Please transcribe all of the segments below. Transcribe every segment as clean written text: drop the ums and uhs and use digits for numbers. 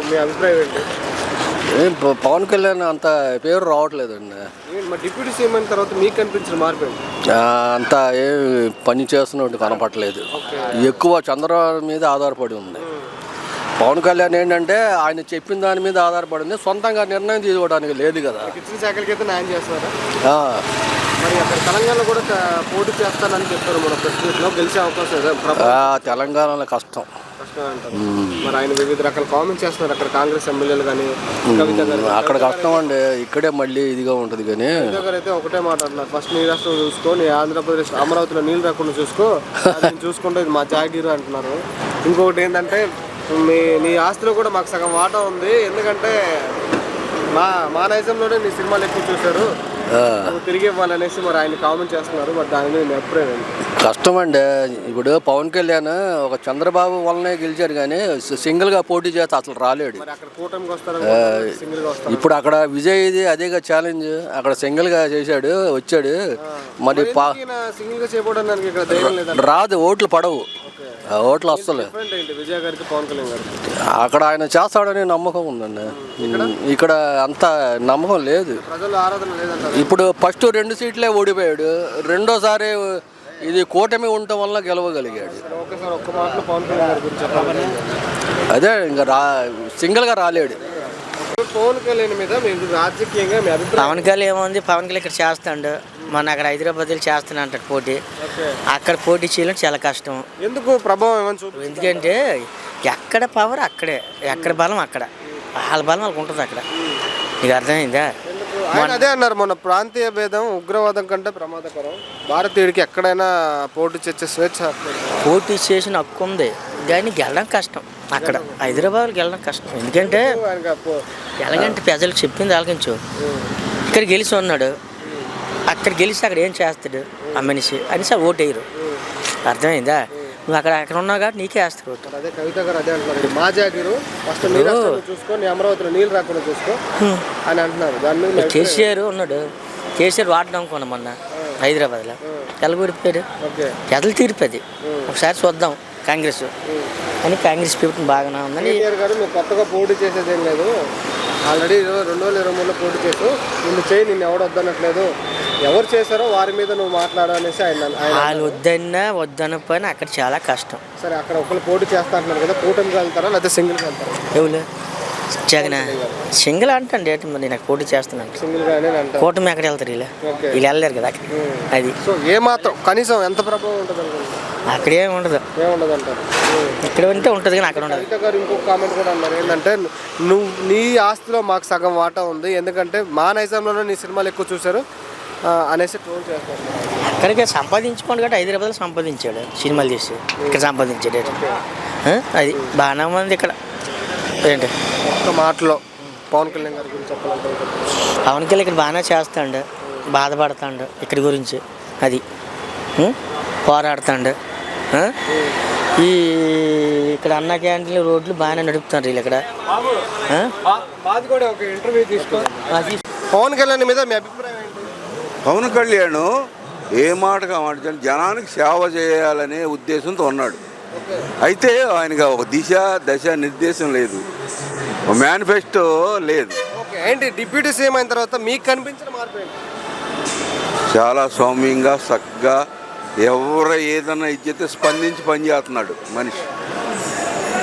మీ అభిప్రాయం ఏంటి? పవన్ కళ్యాణ్ అంత పేరు రావట్లేదండి. డిప్యూటీ సీఎం అయిన తర్వాత మీకు కనిపించిన మార్పు ఏంటి? అంత ఏ పని చేస్తున్నట్టు కనపడలేదు. ఎక్కువ చంద్రబాబు మీద ఆధారపడి ఉంది. పవన్ కళ్యాణ్ ఏంటంటే ఆయన చెప్పిన దాని మీద ఆధారపడింది, సొంతంగా నిర్ణయం తీసుకోవడానికి లేదు కదా. ఇచ్చిన శాఖలకి అయితే న్యాయం చేస్తున్నారా? మరి అక్కడ తెలంగాణలో కూడా పోటీ చేస్తానని చెప్పారు మన ప్రెస్ మీట్లో. గెలిచే అవకాశం తెలంగాణలో కష్టం అంటారు. మరి ఆయన వివిధ రకాల కామెంట్స్ చేస్తున్నారు అక్కడ కాంగ్రెస్ ఎమ్మెల్యేలు కానీ కవిత గారు. అక్కడ కష్టం అండి, ఇక్కడే మళ్ళీ ఇదిగా ఉంటుంది. కానీ కవిత గారు అయితే ఒకటే మాట అంటున్నారు, ఫస్ట్ నీ రాష్ట్రం చూసుకో, నీ ఆంధ్రప్రదేశ్ అమరావతిలో నీళ్ళు రాకుండా చూసుకో, చూసుకుంటే ఇది మా జాగీరు అంటున్నారు. ఇంకొకటి ఏంటంటే నీ ఆస్తిలో కూడా మాకు సగం వాటా ఉంది, ఎందుకంటే మా నైజంలోనే నీ సినిమాలు ఎక్కువ చూశారు, తిరిగి ఇవ్వాలనేసి మరి ఆయన కామెంట్ చేస్తున్నారు. మరి దాని మీద అభిప్రాయం కష్టం అండి. ఇప్పుడు పవన్ కళ్యాణ్ ఒక చంద్రబాబు వల్లనే గెలిచారు, కానీ సింగిల్గా పోటీ చేస్తే అసలు రాలేడు. ఇప్పుడు అక్కడ విజయ్ ఇది అదేగా ఛాలెంజ్, అక్కడ సింగిల్గా చేశాడు, వచ్చాడు. మరి రాదు, ఓట్లు పడవు, ఓట్లు వస్తలే. అక్కడ ఆయన చేస్తాడని నమ్మకం ఉందండి, ఇక్కడ అంత నమ్మకం లేదు. ఇప్పుడు ఫస్ట్ 2 సీట్లే ఓడిపోయాడు, రెండోసారి ఇది కూటమి ఉండటం వల్ల గెలవగలిగాడు. అదే ఇంకా సింగిల్గా రాలేడు. పవన్ కళ్యాణ్ మీద రాజకీయంగా పవన్ కళ్యాణ్ ఏముంది, పవన్ కళ్యాణ్ ఇక్కడ చేస్తాడు, మన అక్కడ హైదరాబాద్లో చేస్తాను అంటాడు పోటీ. అక్కడ పోటీ చేయడం చాలా కష్టం. ఎందుకు ప్రభావం? ఎందుకంటే ఎక్కడ పవర్ అక్కడే, ఎక్కడ బలం అక్కడ, వాళ్ళ బలం వాళ్ళకి ఉంటుంది అక్కడ. నీకు అర్థమైందా? అదే అన్నారు మొన్న, ప్రాంతీయ భేదం ఉగ్రవాదం కంటే ప్రమాదకరం, భారతీయుడికి ఎక్కడైనా పోటీ చేసే స్వేచ్ఛ. పోటీ చేసిన హక్కు ఉంది, కానీ గెలడం కష్టం. అక్కడ హైదరాబాద్కి వెళ్ళడం కష్టం, ఎందుకంటే ఎలాగంటే ప్రజలకు చెప్పింది ఆలకించు. ఇక్కడ గెలిచి ఉన్నాడు, అక్కడ గెలిచి అక్కడ ఏం చేస్తాడు ఆ మనిషి అనేసి ఓటు వేయరు. అర్థమైందా? నువ్వు అక్కడ ఉన్నావు కాబట్టి నీకే వేస్తారు ఓటు. అదే కవిత గారు అదే అంటున్నారు, మా జాగీరు ఫస్ట్ చూసుకొని అమరావతిలో నీళ్ళు రాకుండా చూసుకో అని అంటున్నారు. దాని మీద కేసీఆర్ ఉన్నాడు, కేసీఆర్ వాడడం అనుకున్నా మొన్న హైదరాబాద్లో ఎలగొడిపోయాడు. ఎదలు తీరిపోది. ఒకసారి చూద్దాం కాంగ్రెస్ అని, కాంగ్రెస్ ప్రభుత్వం బాగానే ఉందని. కేసీఆర్ గారు నువ్వు కొత్తగా పోటీ చేసేది ఏం లేదు, ఆల్రెడీ 2023లో పోటీ చేసు, నిన్ను చేయి, నిన్ను ఎవడు వద్దనట్లేదు, ఎవరు చేశారో వారి మీద నువ్వు మాట్లాడాలనేసి ఆయన. వాళ్ళు వద్దనపోయినా అక్కడ చాలా కష్టం. సరే, అక్కడ ఒకళ్ళు పోటీ చేస్తా అంటున్నారు కదా, కూటమికి వెళ్తారా లేకపోతే సింగిల్కి వెళ్తారా? ఎవరు జగన్ సింగిల్ అంటాను, ఏంటి మరి నాకు పోటీ చేస్తున్నాను సింగిల్గానే అంటారు. కూటమి ఎక్కడ వెళ్తారు వీళ్ళు వెళ్ళలేరు కదా. అది సో ఏమాత్రం కనీసం ఎంత ప్రభావం ఉంటుంది అనుకుంటున్నారు? అక్కడ ఏముండదు అంటారు, ఇక్కడ ఉంటే ఉంటుంది కానీ అక్కడ ఉండదు. కవిత గారు ఇంకొక కామెంట్ కూడా అన్నారు, ఏంటంటే నువ్వు నీ ఆస్తిలో మాకు సగం వాటా ఉంది, ఎందుకంటే మా నైజంలోనే నీ సినిమాలు ఎక్కువ చూశారు అనేసి ట్రోల్ చేస్తారు. అక్కడికి సంపాదించుకోండి కాబట్టి హైదరాబాద్లో సంపాదించాడు, సినిమాలు చేసి ఇక్కడ సంపాదించాడు. అది బాగానే ఉంది ఇక్కడ. ఏంటి ఒక్క మాటలో పవన్ కళ్యాణ్ గారి గురించి చెప్పాలంటే? పవన్ కళ్యాణ్ ఇక్కడ బాగానే చేస్తాడు, బాధపడతాడు ఇక్కడి గురించి, అది పోరాడుతాడు. ఈ ఇక్కడ అన్న క్యాంటీన్లు రోడ్లు బాగానే నడుపుతారు వీళ్ళు ఇక్కడ. ఇంటర్వ్యూ తీసుకో. పవన్ కళ్యాణ్ మీద మీ అభిప్రాయం ఏంటి? పవన్ కళ్యాణ్ ఏ మాటగా మాట జనానికి సేవ చేయాలనే ఉద్దేశంతో ఉన్నాడు. అయితే ఆయనకి ఒక దశ నిర్దేశం లేదు, మేనిఫెస్టో లేదు. ఏంటి డిప్యూటీ సీఎం అయిన తర్వాత మీకు కనిపించిన మార్పు ఏంటి? చాలా సౌమ్యంగా చక్కగా ఎవరు ఏదన్నా ఇచ్చితే స్పందించి పనిచేస్తున్నాడు మనిషి.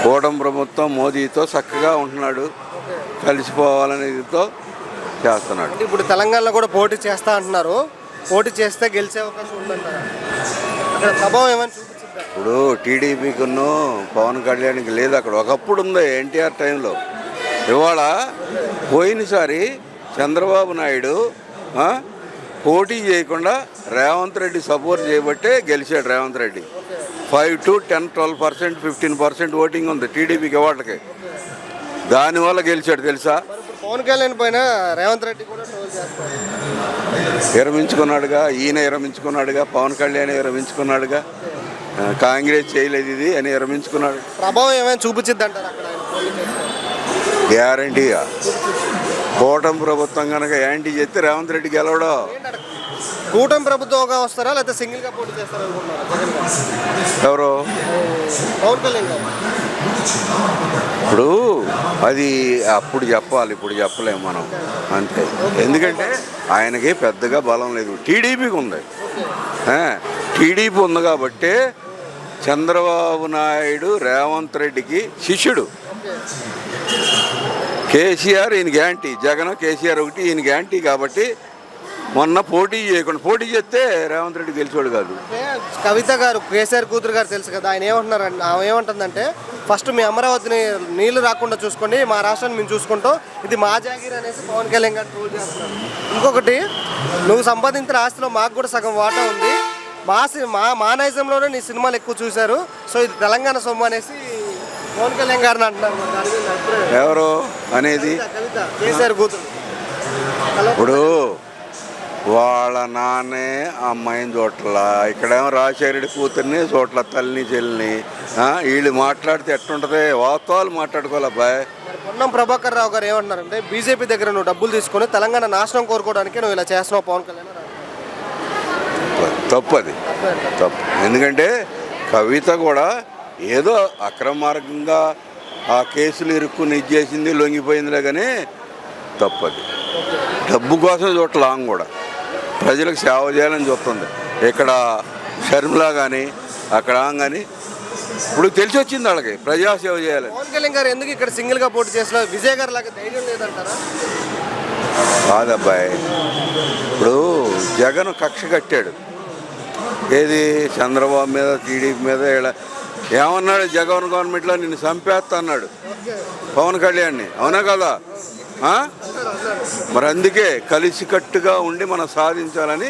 కూటమి ప్రభుత్వం మోదీతో చక్కగా ఉంటున్నాడు, కలిసిపోవాలనేదితో చేస్తున్నాడు. ఇప్పుడు తెలంగాణలో కూడా పోటీ చేస్తా అంటున్నారు, పోటీ చేస్తే గెలిచే అవకాశం ఉందంటారా? అక్కడ ప్రభావం ఏమైనా చూపించిందా? ఇప్పుడు టీడీపీకును పవన్ కళ్యాణ్కి లేదు, అక్కడ ఒకప్పుడు ఉంది ఎన్టీఆర్ టైంలో. ఇవాళ పోయినసారి చంద్రబాబు నాయుడు పోటీ చేయకుండా రేవంత్ రెడ్డి సపోర్ట్ చేయబట్టే గెలిచాడు రేవంత్ రెడ్డి. 5 to 10, 12%, 15% ఓటింగ్ ఉంది టీడీపీకి వాళ్ళకి, దానివల్ల గెలిచాడు తెలుసా. పవన్ కళ్యాణ్ పైన రేవంత్ రెడ్డి కూడా విరమించుకున్నాడుగా, ఈయన విరమించుకున్నాడుగా, పవన్ కళ్యాణ్ విరమించుకున్నాడుగా, కాంగ్రెస్ చేయలేదు ఇది అని విరమించుకున్నాడు. ప్రభావం ఏమైనా చూపించిద్ది అంటారు అక్కడ? గ్యారంటీగా కూటమి ప్రభుత్వం కనుక యాంటీ చేస్తే రేవంత్ రెడ్డి గెలవడం. కూటమి ప్రభుత్వంగా వస్తారా లేకపోతే సింగిల్గా పోటీ చేస్తారా? ఎవరు? పవన్ కళ్యాణ్ గారు ఇప్పుడు అది అప్పుడు చెప్పాలి, ఇప్పుడు చెప్పలేము మనం అంతే. ఎందుకంటే ఆయనకి పెద్దగా బలం లేదు, టీడీపీకి ఉంది. టీడీపీ ఉంది కాబట్టి చంద్రబాబు నాయుడు రేవంత్ రెడ్డికి శిష్యుడు. కేసీఆర్ ఈయన గ్యాంటీ, జగన్ కేసీఆర్ ఒకటి ఈయన గ్యాంటీ. కాబట్టి మొన్న పోటీ చేయకుండా, పోటీ చేస్తే రేవంత్ రెడ్డి గెలిచాడు కాదు. కవిత గారు కేసీఆర్ కూతురు గారు తెలుసు కదా, ఆయన ఏమంటున్నారంటే, ఆమె ఏమంటుందంటే ఫస్ట్ మీ అమరావతిని నీళ్లు రాకుండా చూసుకోండి, మా రాష్ట్రాన్ని మేము చూసుకుంటాం, ఇది మా జాగీర్ అనేసి పవన్ కళ్యాణ్ గారు ట్రోల్ చేస్తున్నారు. ఇంకొకటి, నువ్వు సంపాదించిన ఆస్తిలో మాకు కూడా సగం వాటా ఉంది, మా నైజంలోనే నీ సినిమాలు ఎక్కువ చూశారు, సో ఇది తెలంగాణ సొమ్ము అనేసి పవన్ కళ్యాణ్ గారిని అంటున్నారు. ఎవరు అనేది కవిత కేసీఆర్ కూతురు. ఇప్పుడు వాళ్ళ నాన్నే అమ్మాయిని చూడట్లా, ఇక్కడేమో రాజశేఖరుడి కూతుర్ని చూడట్ల, తల్లిని చెల్లిని. వీళ్ళు మాట్లాడితే ఎట్టుంటుంది? వాస్తవాలు మాట్లాడుకోవాలబ్బాయి. పొన్నం ప్రభాకర్ రావు గారు ఏమంటున్నారంటే, బీజేపీ దగ్గర నువ్వు డబ్బులు తీసుకొని తెలంగాణ నాశనం కోరుకోవడానికి నువ్వు ఇలా చేస్తున్నావు పవన్ కళ్యాణ్. తప్పు, అది తప్పు. ఎందుకంటే కవిత కూడా ఏదో అక్రమ మార్గంగా ఆ కేసులు ఇరుక్కుని ఇచ్చేసింది, లొంగిపోయిందిలే, కానీ తప్పది. డబ్బు కోసం చూడట్లా, ఆమె కూడా ప్రజలకు సేవ చేయాలని చూస్తుంది. ఇక్కడ షర్మిలా కానీ అక్కడ కానీ ఇప్పుడు తెలిసి వచ్చింది వాళ్ళకి ప్రజాసేవ చేయాలి. పవన్ కళ్యాణ్ గారు ఎందుకు ఇక్కడ సింగిల్గా పోటీ చేసిన? విజయ్ గారు లాగా ధైర్యం లేదంటారా? కాదబ్బాయి, ఇప్పుడు జగన్ కక్ష కట్టాడు, ఏది చంద్రబాబు మీద, టీడీపీ మీద. ఇలా ఏమన్నాడు? జగన్ గవర్నమెంట్లో నిన్ను చంపేస్తా అన్నాడు పవన్ కళ్యాణ్ని, అవునా కదా? మరి అందుకే కలిసికట్టుగా ఉండి మనం సాధించాలని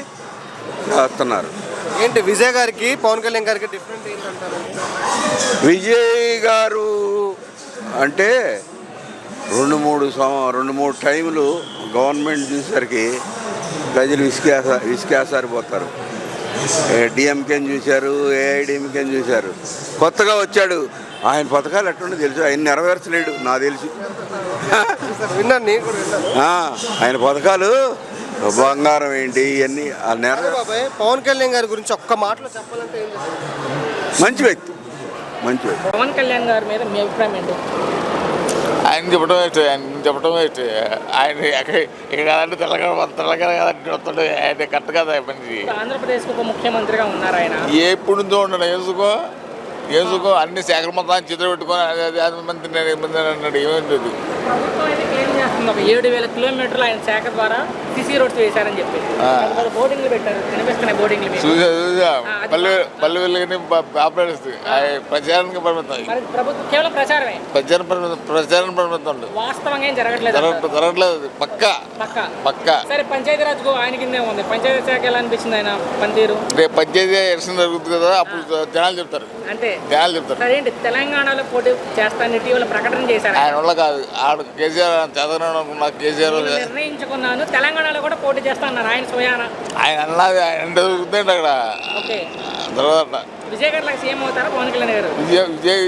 చేస్తున్నారు. ఏంటి విజయ్ గారికి పవన్ కళ్యాణ్ గారికి డిఫరెంట్ ఏంటంటారు? విజయ్ గారు అంటే రెండు మూడు టైంలు గవర్నమెంట్ చూసేసరికి ప్రజలు విసికేసారిపోతారు. డిఎంకేని చూశారు, ఏఐడిఎంకేని చూశారు. కొత్తగా వచ్చాడు, ఆయన పథకాలు ఎట్లుండో తెలుసు, ఆయన నెరవేర్చలేడు నాకు తెలిసి. ఆయన పథకాలు బంగారం ఏంటి ఇవన్నీ పవన్ కళ్యాణ్ గారి గురించి ఒక్క మాటలో చెప్పాలంటే మంచి వ్యక్తి. పవన్ కళ్యాణ్ గారి మీద మీ అభిప్రాయం ఏంటి? ఆయన చెప్పడం ఏంటి ఆయన ఇక్కడ కాదంటే తెలంగాణ కాదంటే వస్తాడు. ఆయన కరెక్ట్ కదా మంది. ఆంధ్రప్రదేశ్కి ఒక ముఖ్యమంత్రిగా ఉన్నారు ఆయన. ఎప్పుడు నుంచో ఉన్నాడు, వేసుకో అన్ని శాఖల మొత్తాన్ని చిత్ర పెట్టుకొని మంత్రి అన్నాడు. ఏమైంది? ప్రభుత్వం అయితే క్లెయిమ్ చేస్తుంది, ఒక 7,000 కిలోమీటర్లు ఆయన శాఖ ద్వారా సిసి రోడ్స్ వేశారని చెప్పి బోర్డింగ్లు పెట్టారు, కనిపిస్తున్నాయి బోర్డింగ్లు. చూసా పల్లె వెళ్ళి ఆపరేస్తుంది, ప్రచారానికి పరిమితం. ప్రభుత్వం కేవలం ప్రచారమే, ప్రచారం పరిమితం. వాస్తవంగా ఏం జరగట్లేదు. పక్కా. సరే, పంచాయతీరాజ్ ఆయన కిందే ఉంది. పంచాయతీ శాఖ ఎలా అనిపించింది ఆయన పనితీరు? రేపు పంచాయతీ ఎలక్షన్ జరుగుతుంది కదా, అప్పుడు జనాలు చెప్తారు. అంటే సరేంటి, తెలంగాణలో పోటీ చేస్తానని ఇటీవల ప్రకటన చేశారు. ఆయన వల్ల కాదు, ఆడు కేసీఆర్ చదవనుకున్నా, కేసీఆర్ నిర్ణయించుకున్నాను తెలంగాణలో కూడా పోటీ చేస్తా అన్నారు ఆయన స్వయాన. ఆయన అన్నది ఆయన దొరుకుతుంది అక్కడ. తర్వాత విజయ్ గారు లాగా సీఎం అవుతారా పవన్ కళ్యాణ్ గారు? విజయ్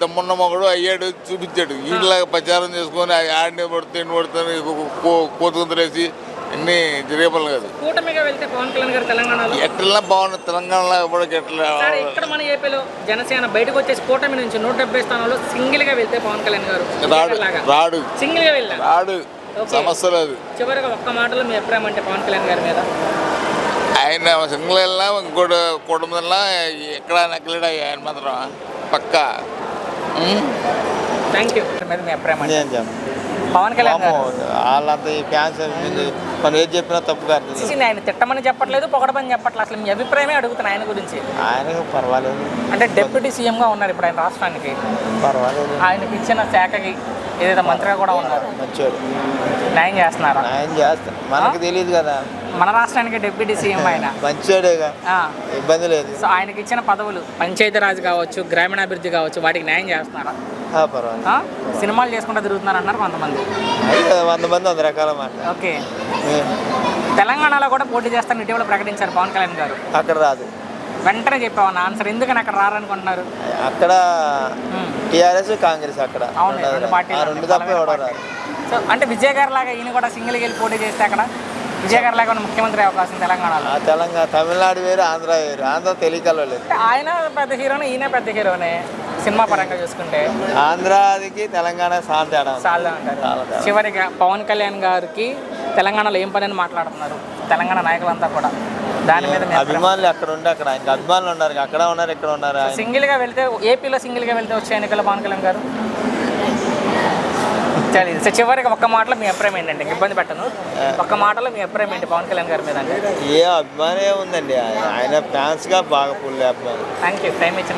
దమ్మున్న మగడు అయ్యాడు, చూపించాడు. వీళ్ళలాగా ప్రచారం చేసుకొని ఆడిని పడుతుంది కోతుకుంతలేసి అన్ని జరిగేపలు కాదు. కూటమిగా వెళ్తే పవన్ కళ్యాణ్ గారు తెలంగాణలో ఎట్లా బాగుంది, తెలంగాణలో ఇక్కడ మన ఏపీలో జనసేన బయటకు వచ్చేసి కూటమి నుంచి 170 స్థానాల్లో సింగిల్ గా వెళ్తే పవన్ కళ్యాణ్ గారు రాడు, సింగిల్ గా వెళ్ళాడు. సమస్య లేదు. చివరిగా ఒక్క మాటలో మీ అభిప్రాయం అంటే పవన్ కళ్యాణ్ గారి మీద? ఆయన సింగిల్ వెళ్ళినా ఇంకోటి కూటమి వెళ్ళినా ఎక్కడ నక్కలేడు ఆయన మాత్రం పక్కా. Thank you. మీద మీ అభిప్రాయం అంటే పవన్ కళ్యాణ్ వాళ్ళంతా ఈ ఫ్యాన్స్ మనం ఏది చెప్పినా తప్పు కాదు. ఆయన తిట్టమని చెప్పట్లేదు, పొగడమని చెప్పట్లేదు, అసలు మీ అభిప్రాయమే అడుగుతున్నా ఆయన గురించి. ఆయనకు పర్వాలేదు, అంటే డిప్యూటీ సీఎంగా ఉన్నారు ఇప్పుడు ఆయన రాష్ట్రానికి. పర్వాలేదు. ఆయనకి ఇచ్చిన శాఖకి ఏదైతే మంత్రిగా కూడా ఉన్నారు, మంచివాడు. న్యాయం చేస్తున్నారా? న్యాయం చేస్తారు, మనకు తెలియదు కదా. మన రాష్ట్రానికి డిప్యూటీ సీఎం ఆయన మంచివాడేగా, ఇబ్బంది లేదు. సో ఆయనకి ఇచ్చిన పదవులు పంచాయతీరాజ్ కావచ్చు, గ్రామీణాభివృద్ధి కావచ్చు, వాటికి న్యాయం చేస్తున్నారా? పర్వాలేదు. సినిమాలు చేసుకుంటూ తిరుగుతున్నారు అన్నారు కొంతమంది. 100 మంది 100 రకాల మాట. ఓకే, తెలంగాణలో కూడా పోటీ చేస్తారని ఇటీవల ప్రకటించారు పవన్ కళ్యాణ్ గారు. అక్కడ రాదు, వెంటనే చెప్పావన్న ఆన్సర్. ఎందుకని అక్కడ రారనుకుంటున్నారు? అక్కడ టీఆర్ఎస్ కాంగ్రెస్ అక్కడ అవును, రెండు పార్టీలు తప్ప ఎవడో రాదు. సో అంటే విజయ్ గారు లాగా ఈయన కూడా సింగిల్కి వెళ్ళి పోటీ చేస్తే అక్కడ విజయ్ గారు లాగా ముఖ్యమంత్రి అవకాశం తెలంగాణలో. తెలంగాణ తమిళనాడు వేరు, ఆంధ్ర వేరు. ఆంధ్ర తెలియకలో లేదు. అంటే ఆయన పెద్ద హీరోనే, ఈయన పెద్ద హీరోనే సినిమా పరంగా చూసుకుంటే. ఆంధ్రాదికి తెలంగాణ చాలా తేడా ఉంది. చాలా అంటారు. చివరిగా పవన్ కళ్యాణ్ గారికి తెలంగాణలో ఏం పని అని మాట్లాడుతున్నారు తెలంగాణ నాయకులంతా కూడా. దాని మీద అభిమానులు అక్కడ ఉంటే అక్కడ ఆయనకి అభిమానులు ఉన్నారు, అక్కడ ఉన్నారు, ఇక్కడ ఉన్నారు. సింగిల్గా వెళ్తే, ఏపీలో సింగిల్గా వెళ్తే వచ్చే ఎన్నికల్లో పవన్ కళ్యాణ్ గారు తెలియదు. సో చివరికి ఒక్క మాటలో మీ అభిప్రాయం ఏంటంటే, ఇబ్బంది పెట్టను, ఒక్క మాటలో మీ అభిప్రాయం ఏంటి పవన్ కళ్యాణ్ గారి మీద అంటే? ఏ అభిమానం ఉందండి, ఆయన ఫ్యాన్స్గా బాగా ఫుల్ అభిమానం. థ్యాంక్ యూ, టైం ఇచ్చిన